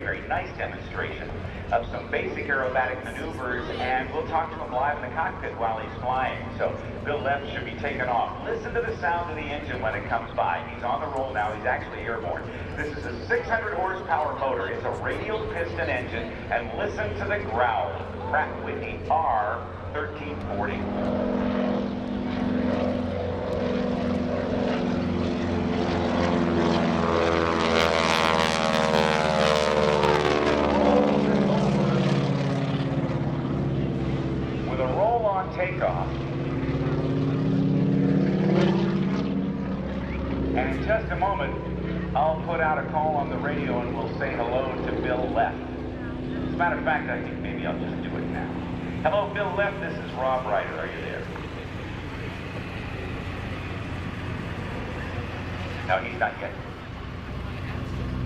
Very nice demonstration of some basic aerobatic maneuvers, and we'll talk to him live in the cockpit while he's flying. So Bill Leff should be taking off. Listen to the sound of the engine when it comes by. He's on the roll now. He's actually airborne. This is a 600 horsepower motor. It's a radial piston engine, and listen to the growl. Pratt & Whitney R1340. Takeoff. And in just a moment, I'll put out a call on the radio and we'll say hello to Bill Leff. As a matter of fact, I think maybe I'll just do it now. Hello, Bill Leff. This is Rob Ryder. Are you there? No, he's not yet.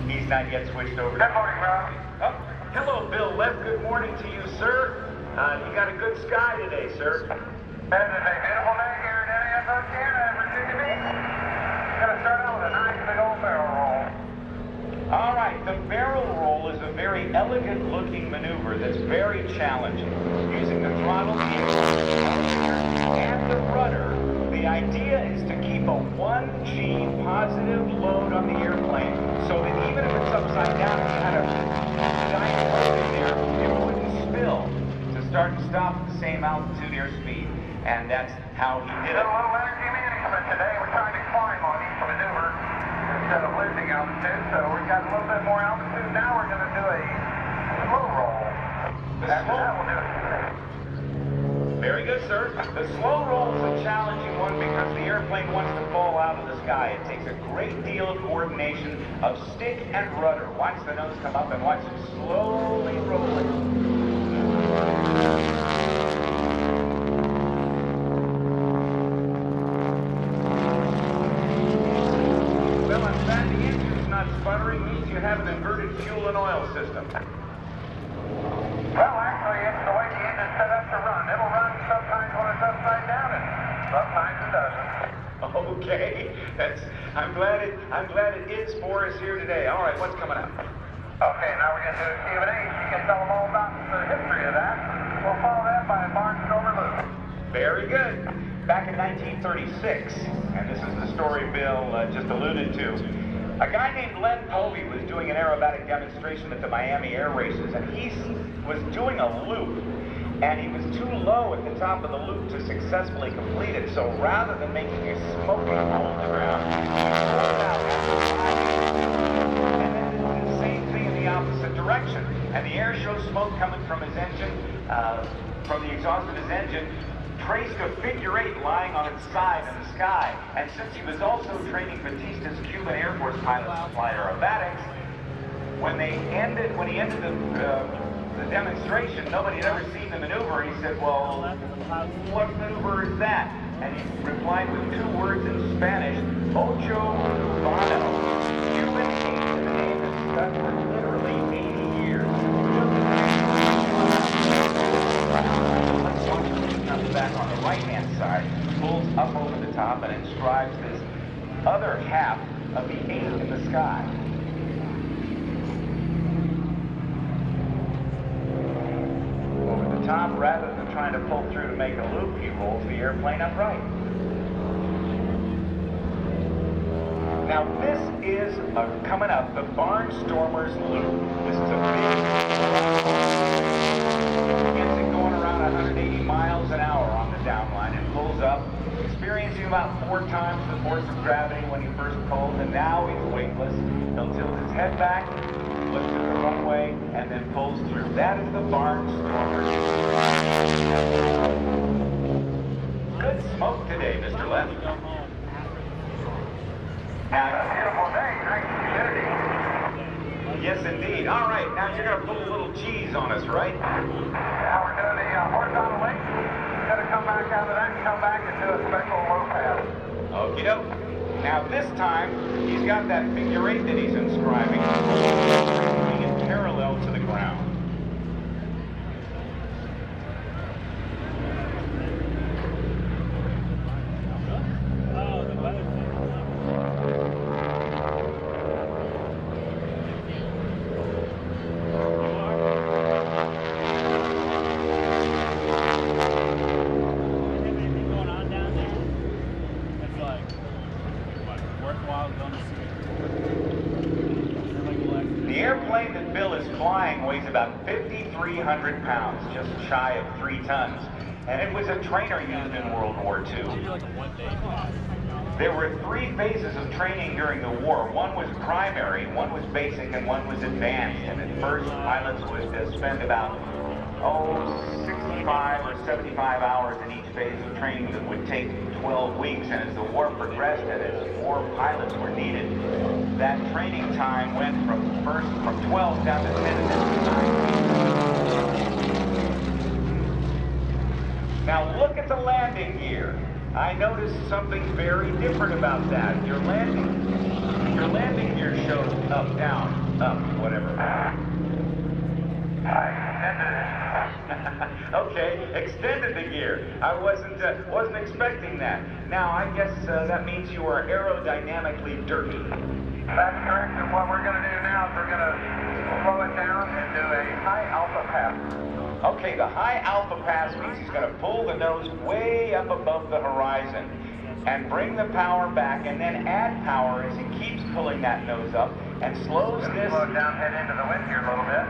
He's not yet switched over. Good morning, Rob. Oh, hello, Bill Leff. Good morning to you, sir. You got a good sky today, sir. It is a beautiful day here in NAS Oceana, Virginia Beach. Going to start out with a nice big old barrel roll. All right, the barrel roll is a very elegant-looking maneuver that's very challenging. Using the throttle, and the rudder, the idea is to keep a 1G positive load on the airplane so that even if it's upside down and you had a giant hole in there, it wouldn't spill. Start and stop at the same altitude airspeed, and that's how he did it. A little energy management today. We're trying to climb on each maneuver instead of losing altitude, so we've got a little bit more altitude. Now we're going to do a slow roll. After that, we'll do it. Very good, sir. The slow roll is a challenging one because the airplane wants to fall out of the sky. It takes a great deal of coordination of stick and rudder. Watch the nose come up and watch it slowly roll it. Well, I'm glad the engine's not sputtering. Means you have an inverted fuel and oil system. Well, actually, it's the way the engine's set up to run. It'll run sometimes when it's upside down, and sometimes it doesn't. Okay, I'm glad it is for us here today. All right, what's coming up? Okay, now we're going to do a Q&A. You can tell them all about the history of that. We'll follow that by a barnstormer loop. Very good. Back in 1936, and this is the story Bill just alluded to, a guy named Len Povey was doing an aerobatic demonstration at the Miami Air Races, and he was doing a loop, and he was too low at the top of the loop to successfully complete it, so rather than making a smoking hole in the ground, he rolled out and then did the same thing in the opposite direction. And the air show smoke coming from his engine, from the exhaust of his engine, traced a figure 8 lying on its side in the sky. And since he was also training Batista's Cuban Air Force pilots to fly aerobatics, when he ended the demonstration, nobody had ever seen the maneuver. He said, well, what maneuver is that? And he replied with 2 words in Spanish, Ocho Cubano. Cuban 8, and the name is stuck for literally 80 years. Let's watch him. He comes back on the right-hand side, pulls up over the top, and inscribes this other half of the 8 in the sky. Top, rather than trying to pull through to make a loop, he rolls the airplane upright. Now this is coming up, the Barnstormer's Loop. This is a big, gets it going around 180 miles an hour on the downline and pulls up, experiencing about 4 times the force of gravity when he first pulled, and now he's weightless. He'll tilt his head back, lifts to the runway, and then pulls through. That is the Barnstormer. Good smoke today, Mr. Leff. Beautiful day. Nice humidity. Yes, indeed. All right, now you're going to pull a little cheese on us, right? Now we're doing the horizontal link. He's going to come back out of that and come back and do a special low pass. Okie doke. Now this time, he's got that figure 8 that he's inscribing, bringing it parallel to the ground. airplane that Bill is flying weighs about 5,300 pounds, just shy of 3 tons. And it was a trainer used in World War II. There were 3 phases of training during the war. One was primary, one was basic, and one was advanced. And at first, pilots would spend about, 65 or 75 hours in each phase of training that would take 12 weeks. And as the war progressed and as more pilots were needed, that training time went from 12 down to 10 and then to 9. Now look at the landing gear. I noticed something very different about that. Your landing gear shows up, down, up, whatever. Okay, extended the gear. I wasn't expecting that. Now I guess that means you are aerodynamically dirty. That's correct, and what we're going to do now is we're going to slow it down and do a high alpha pass. Okay, the high alpha pass means he's going to pull the nose way up above the horizon and bring the power back and then add power as he keeps pulling that nose up and slows this. Slow it down, head into the wind here a little bit.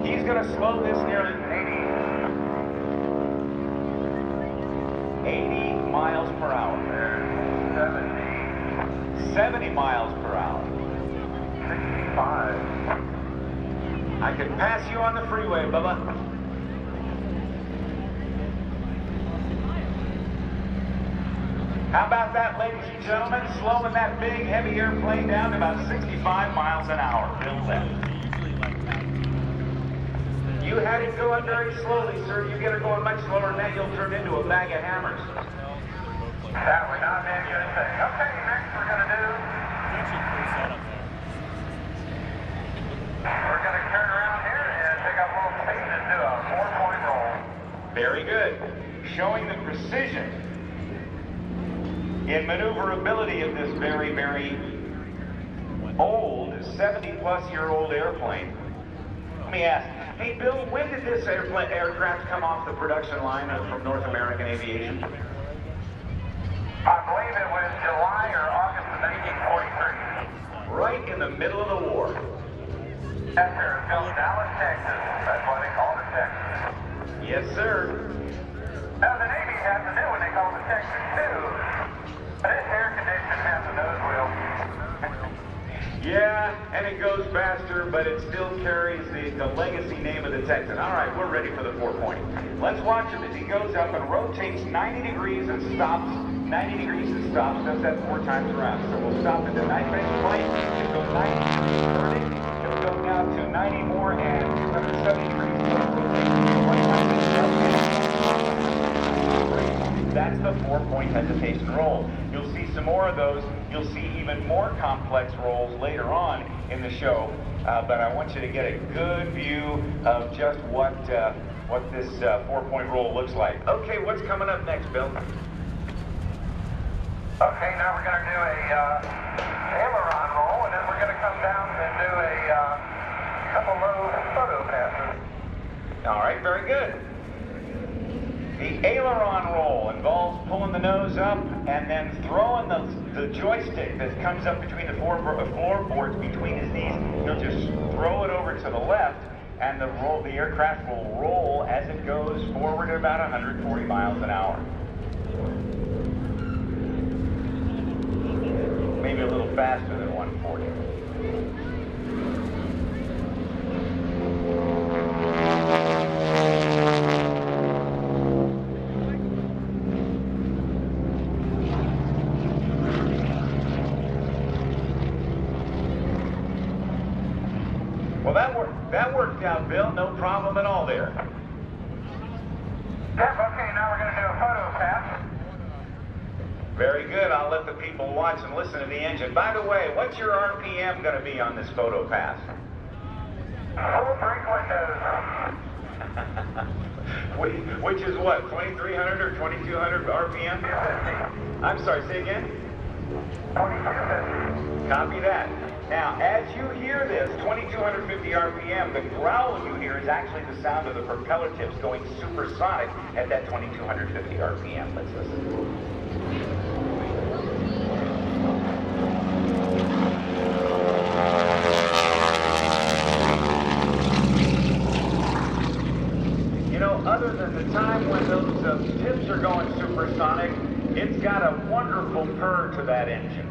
He's going to slow this nearly 80 miles per hour. There's 70 miles per hour. 65. I can pass you on the freeway, Bubba. How about that, ladies and gentlemen? Slowing that big, heavy airplane down to about 65 miles an hour. Bill Leff. You had it going very slowly, sir. You get it going much slower than that, you'll turn into a bag of hammers. That would not be a good thing. Okay, next we're going to do... We're going to turn around here and take up a little speed and do a 4-point roll. Very good. Showing the precision in maneuverability of this very, very old, 70-plus-year-old airplane. Let me ask, hey, Bill, when did this aircraft come off the production line from North American Aviation? I believe it was July or August of 1943. Right in the middle of the war. Yes, sir. It's built in Dallas, Texas. That's why they call it Texas. Yes, sir. Now, the Navy has a new one they call the Texas, too. But it's air-conditioned, has a nose wheel. Yeah, and it goes faster, but it still carries the legacy name of the Texan. All right, we're ready for the 4-point. Let's watch him as he goes up and rotates 90 degrees and stops. 90 degrees and stops, does that 4 times around. So we'll stop at the night range flight. It'll go 90 degrees, 30. It'll go down to 90 more and 270 degrees. That's the 4-point hesitation roll. You'll see some more of those. You'll see even more complex rolls later on in the show. But I want you to get a good view of just what this 4-point roll looks like. Okay, what's coming up next, Bill? Okay, now we're going to do a aileron roll, and then we're going to come down and do a couple low photo passes. All right, very good. The aileron roll involves pulling the nose up and then throwing the joystick that comes up between the floorboards between his knees. He'll just throw it over to the left, and the aircraft will roll as it goes forward at about 140 miles an hour. Maybe a little faster than 140. Well, that worked out, Bill. No problem at all there. Yep, okay, now we're going to do a photo pass. Very good. I'll let the people watch and listen to the engine. By the way, what's your RPM going to be on this photo pass? Full windows. Which is what, 2,300 or 2,200 RPM? 250. I'm sorry, say again? 2250. Copy that. Now, as you hear this, 2,250 RPM, the growl you hear is actually the sound of the propeller tips going supersonic at that 2,250 RPM. Let's listen. the time when those tips are going supersonic, it's got a wonderful purr to that engine.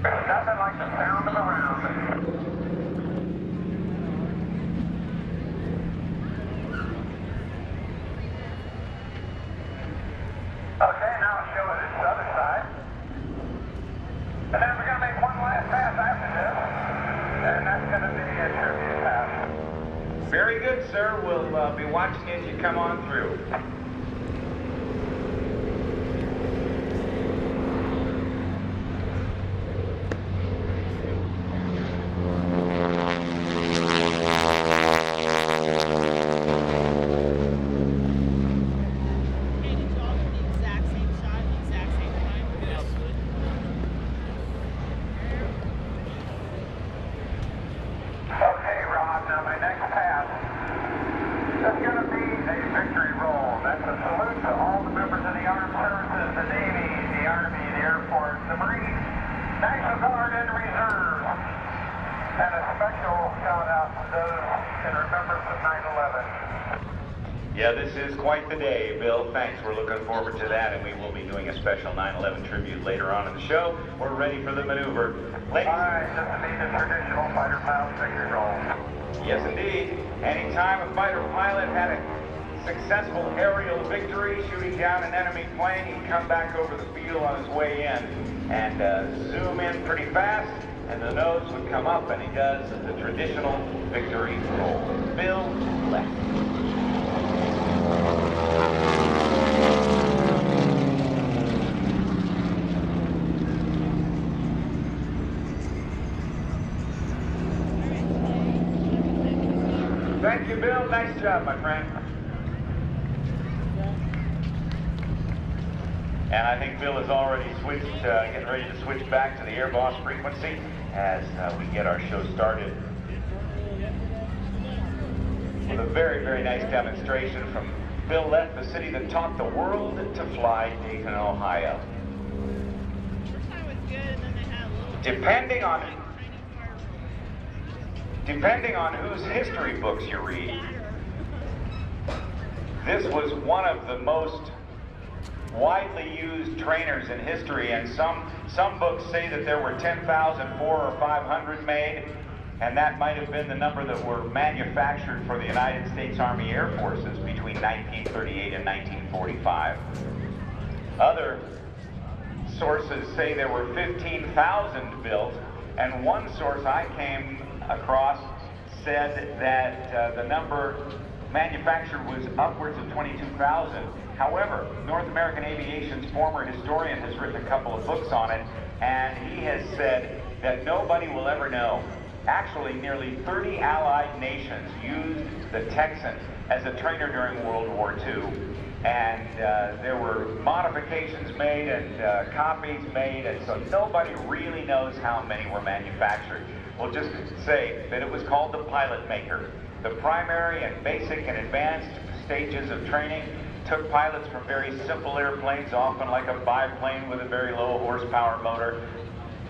Nothing like the sound of a round. Okay, now I'll show it this other side. And then we're going to make one last pass after this. And that's going to be a tribute pass. Very good, sir. We'll be watching as you come on through. Okay, Rob, now my next pass is going to be a victory roll. That's a salute to all the members of the armed services, the Navy, the Army, the Air Force, the Marines, National Guard, and Reserve. And a special shout out to those in remembrance of 9/11. Yeah, this is quite the day, Bill. Thanks. We're looking forward to that, and we will be doing a special 9/11 tribute later on in the show. We're ready for the maneuver. Ladies. All right, this will be the traditional fighter pilot victory roll. Yes, indeed. Anytime a fighter pilot had a successful aerial victory shooting down an enemy plane, he'd come back over the field on his way in and zoom in pretty fast, and the nose would come up, and he does the traditional victory roll. Bill Leff. Thank you, Bill. Nice job, my friend. And I think Bill has already switched, getting ready to switch back to the Air Boss frequency as we get our show started with a very, very nice demonstration from Bill Leff, the city that taught the world to fly, Dayton, Ohio. Depending on whose history books you read, this was one of the most widely used trainers in history, and some books say that there were 10,004 or 500 made, and that might have been the number that were manufactured for the United States Army Air Forces between 1938 and 1945. Other sources say there were 15,000 built, and one source I came across said that the number manufactured was upwards of 22,000. However, North American Aviation's former historian has written a couple of books on it, and he has said that nobody will ever know. Actually, nearly 30 Allied nations used the Texan as a trainer during World War II, and there were modifications made and copies made, and so nobody really knows how many were manufactured. We'll just say that it was called the Pilot Maker. The primary and basic and advanced stages of training took pilots from very simple airplanes, often like a biplane with a very low horsepower motor,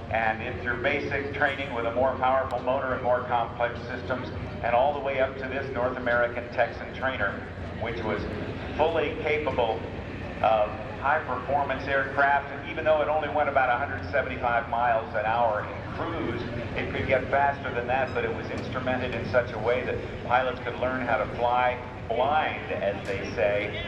and in through basic training with a more powerful motor and more complex systems, and all the way up to this North American Texan trainer, which was fully capable of high-performance aircraft, and even though it only went about 175 miles an hour in cruise, it could get faster than that, but it was instrumented in such a way that pilots could learn how to fly blind, as they say.